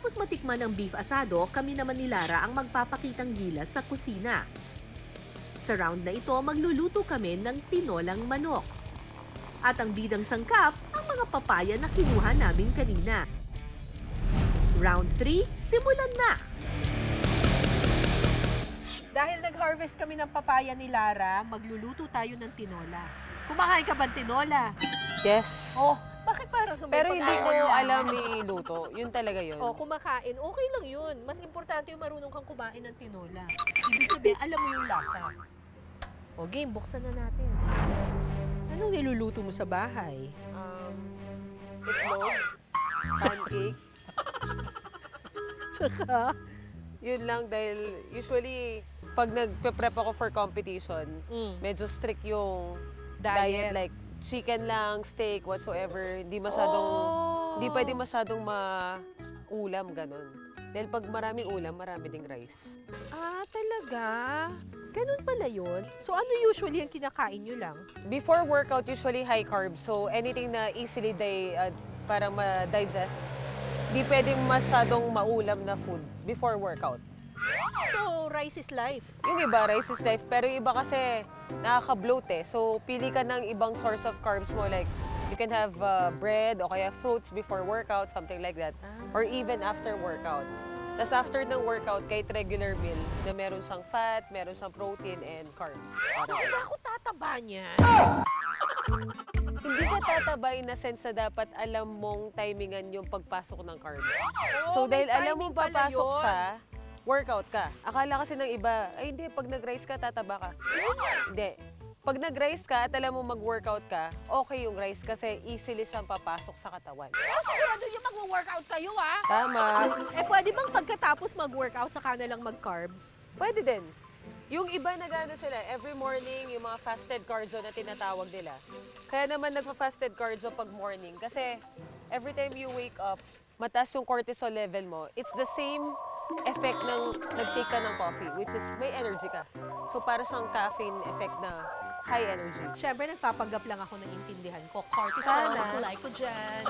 Matapos matikman ang beef asado, kami naman ni Lara ang magpapakitang gilas sa kusina. Sa round na ito, magluluto kami ng tinolang manok. At ang bidang sangkap, ang mga papaya na kinuha namin kanina. Round 3, simulan na! Dahil nag-harvest kami ng papaya ni Lara, magluluto tayo ng tinola. Kumakain ka ba ng tinola? Yes. Oh, bakit parang may Pero hindi ko pag-aaral lang? alam iluto. Yun talaga yun. Oh, kumakain, okay lang yun. Mas importante yung marunong kang kumain ng tinola. Ibig sabihin, alam mo yung lasa. O game, buksan na natin. Anong niluluto mo sa bahay? Itlog, pancake. Tsaka? Yun lang dahil usually pag nagpe-prep ako for competition, medyo strict yung diet. Like chicken lang, steak, whatsoever. Hindi pwede masyadong maulam, ganun. Dahil pag maraming ulam, marami ding rice. Ah, talaga? Ganun pala yun? So ano usually ang kinakain nyo lang? Before workout, usually high carbs. So anything na easily parang ma-digest, di pwedeng masyadong maulam na food before workout. So, rice is life. Yung iba, rice is life. Pero yung iba kasi nakaka-bloat eh. So, pili ka ng ibang source of carbs mo. Like, you can have bread o kaya fruits before workout, something like that. Or even after workout. Tapos after ng workout, kahit regular meal na meron siyang fat, meron siyang protein and carbs. Bakit ako tataba niya? Hindi ka tatabay na sense na dapat alam mong timingan yung pagpasok ng carbs. So, may dahil alam timing mong pala papasok yun. siya, workout ka. Akala kasi ng iba, ay hindi, pag nag-rise ka, tataba ka. Hindi. Pag nag-rise ka at alam mo mag-workout ka, okay yung rise kasi easily siyang papasok sa katawan. Sigurado yung mag-workout kayo, ah? Tama. Pwede bang pagkatapos mag-workout saka na lang mag-carbs? Pwede din. Yung iba nag-ano sila, every morning, yung mga fasted cardio na tinatawag nila. Kaya naman nagpa-fasted cardio pag morning kasi every time you wake up, mataas yung cortisol level mo. It's the same effect ng nag-take ka ng coffee, which is may energy ka. So para siyang caffeine effect na high energy. Siyempre, nagpapanggap lang ako ng intindihan ko. Cortisol, Sana. glycogen.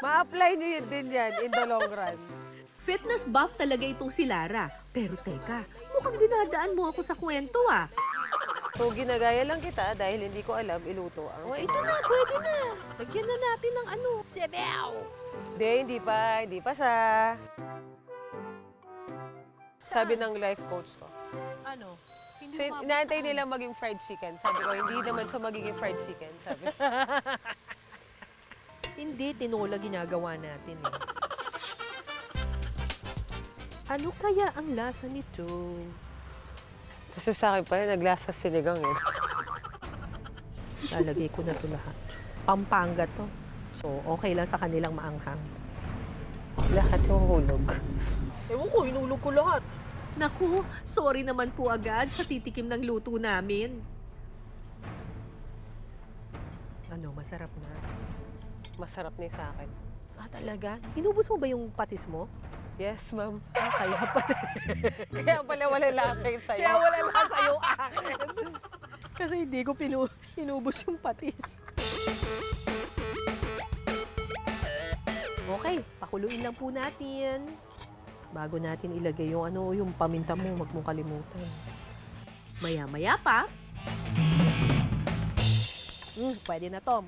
Ma-apply nyo yun din yan in the long run. Fitness buff talaga itong si Lara. Pero teka, mukhang dinadaan mo ako sa kwento ah. So ginagaya lang kita dahil hindi ko alam iluto ang... O, ito na, pwede na. Lagyan na natin ng ano, sebew. Hindi pa siya. Sabi ng life coach ko. Ano? Hindi So, umabot inaantay saan? nila maging fried chicken. Sabi ko, hindi naman siya magiging fried chicken. Sabi ko. Hindi, tinola ginagawa natin eh. Ano kaya ang lasa nito? Kasi sa akin pa, naglasa sinigang eh. Lalagay ko na ito lahat. Pampanga to. So, okay lang sa kanilang maanghang. Lahat yung hulog. Ewan ko, hinulog ko lahat. Naku, sorry naman po agad sa titikim ng luto namin. Ano, masarap na. Masarap na yung sa akin. Ah, talaga? Inubos mo ba yung patis mo? Yes, ma'am. Ah, kaya pala. Kaya pala wala lasa yung sayo. Kaya wala lasa yung akin. Kasi hindi ko inubos yung patis. Okay, pakuluin lang po natin. Bago natin ilagay yung yung paminta mo, huwag mong kalimutan. Maya-maya pa, Pwede na, Tom.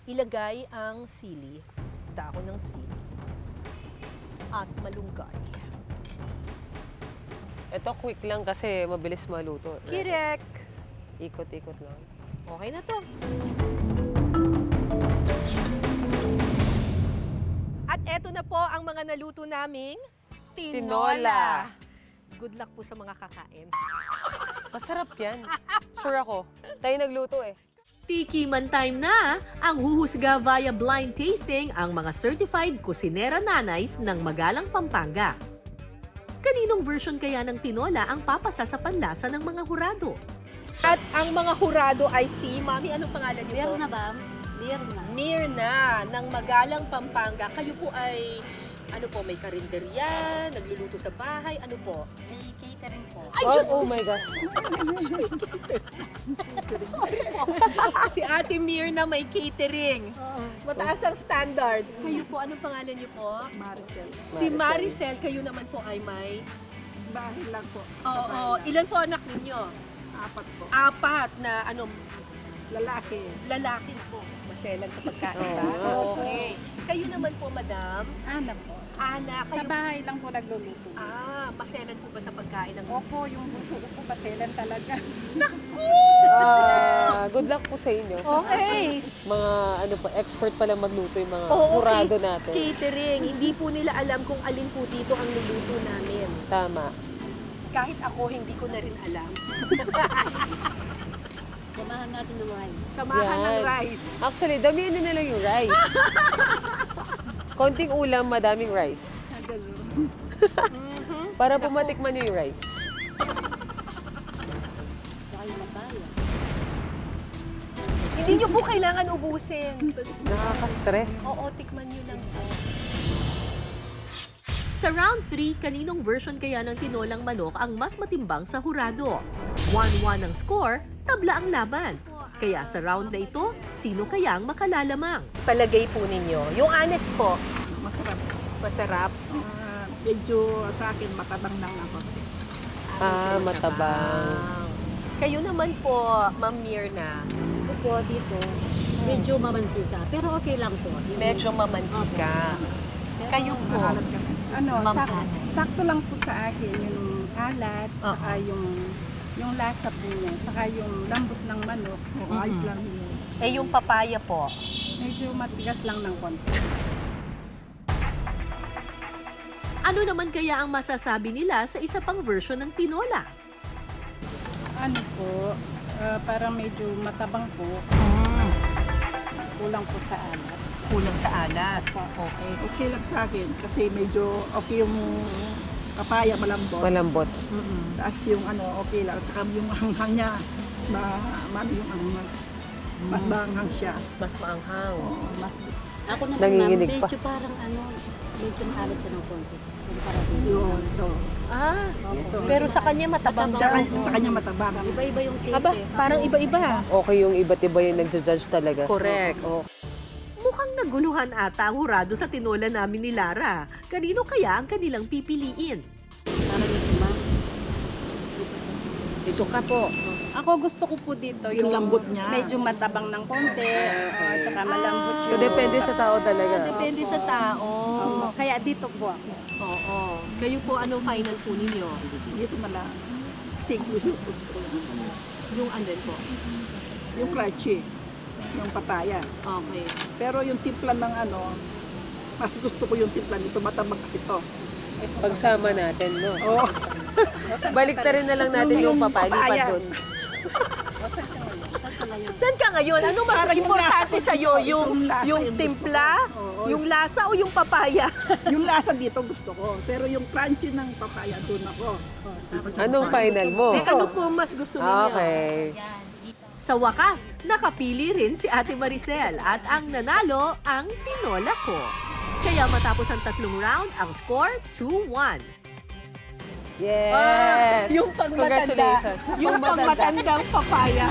Ilagay ang sili, dahon ng sili, at malunggay. Ito quick lang kasi mabilis maluto. Kirek! Ikot-ikot lang. Okay na to. At eto na po ang mga naluto naming Tinola. Good luck po sa mga kakain. Masarap yan. Sure ako. Tayo nagluto eh. tikiman time na! Ang huhusga via blind tasting ang mga certified kusinera nanays ng Magalang, Pampanga. Kaninong version kaya ng tinola ang papasa sa panlasa ng mga hurado? At ang mga hurado ay si, Mami, anong pangalan niyo po? Mirna ba? Mirna. Mirna ng Magalang, Pampanga. Kayo po ay, may karinderya, nagluluto sa bahay, ano po? May catering po. Oh my gosh. Si Ate Mirna may catering. Mataas ang standards. Kayo po, anong pangalan niyo po? Maricel. Si Maricel, kayo naman po ay may... Bahay lang po. Oo, ilan po anak ninyo? 4 po. 4 na Lalaki. lalaki po. Maselan sa pagkain ba? Oo. Okay. Kayo naman po, madam? Anak po. Anak, Sa kayo... bahay lang po nagluluto. maselan po ba sa pagkain ng... Opo, yung buso ko po paselan talaga. Good luck po sa inyo. Okay. Mga ano po, expert pala magluto yung mga Oo, kurado natin. catering. Hindi po nila alam kung alin po dito ang luluto namin. Tama. Kahit ako, hindi ko na rin alam. Samahan natin ng rice. Samahan ng Yan. rice. Actually, damihan na lang yung rice. Konting ulam, madaming rice. Para pumatikman nyo yung rice. Hindi nyo po kailangan ubusin. Nakaka-stress. Oo, tikman nyo lang po. Sa round 3, kaninong version kaya ng tinolang manok ang mas matimbang sa hurado? 1-1 ang score, tabla ang laban. Kaya sa round na ito, sino kaya ang makalalamang? Palagay po ninyo. Yung honest po, Masarap. masarap. Medyo sa akin matabang lang ako. Ah, matabang. Kayo naman po, Ma'am Mirna, Ito po dito, medyo mamantika. Pero okay lang po. medyo mamantika. Kayo po, Maalat kasi. Ma'am Sakto lang po sa akin yung alat, saka yung lasa po niya, saka yung lambot ng manok. Ayos lang yun. eh yung papaya po. Medyo matigas lang ng konti. Ano naman kaya ang masasabi nila sa isa pang version ng tinola? Ano po, parang medyo matabang po. Kulang po sa alat. Kulang sa alat. Okay. Okay lang sa akin kasi medyo okay yung papaya malambot. Malambot. Tapos yung okay lang. Saka yung hanghang niya, yung hanghang. Mas maanghang siya. Mas maanghang. Oo, mas Ako naman Nanginginig ma'am, pa. medyo parang medyo maalat siya ng konti. Kumpara dito. yun. Ito. Ah, pero sa kanya matabang Sa kanya matabang. Iba-iba yung taste Aba, eh. parang iba-iba. Okay yung iba't iba yung nagja-judge talaga. Correct. Oh. Mukhang naguluhan ata ang hurado sa tinola namin ni Lara. Kanino kaya ang kanilang pipiliin? Parang ito ma'am. Dito ka po. Ako gusto ko po dito Yung lambot niya. medyo matabang ng konti, tsaka malambot So, depende sa tao talaga. Depende sa tao. Kaya dito po ako. Oo. Kayo po, anong final po ninyo? Dito mala. Kasi gusto ko. Yung andun po. Yung crunchy. Yung papaya. Okay. Pero yung timpla ng mas gusto ko yung timpla nito. Matabang kasi to. Pagsama natin, no? Oo. Balik na rin na lang natin yung papalipat papaya. doon. Saan ka ngayon? Ano mas Parang yung importante lasa sa'yo? dito, yung lasa Yung yung timpla? gusto ko. Oo. Yung lasa o yung papaya? Yung lasa dito gusto ko. Pero yung crunchy ng papaya doon ako. Anong final mo? Eh, ano po mas gusto ninyo? Okay. Sa wakas, nakapili rin si Ate Maricel at ang nanalo ang tinola ko. Kaya matapos ang 3 round, ang score 2-1. Yes! Yung pagmatanda. Congratulations. Yung pagmatandang papaya.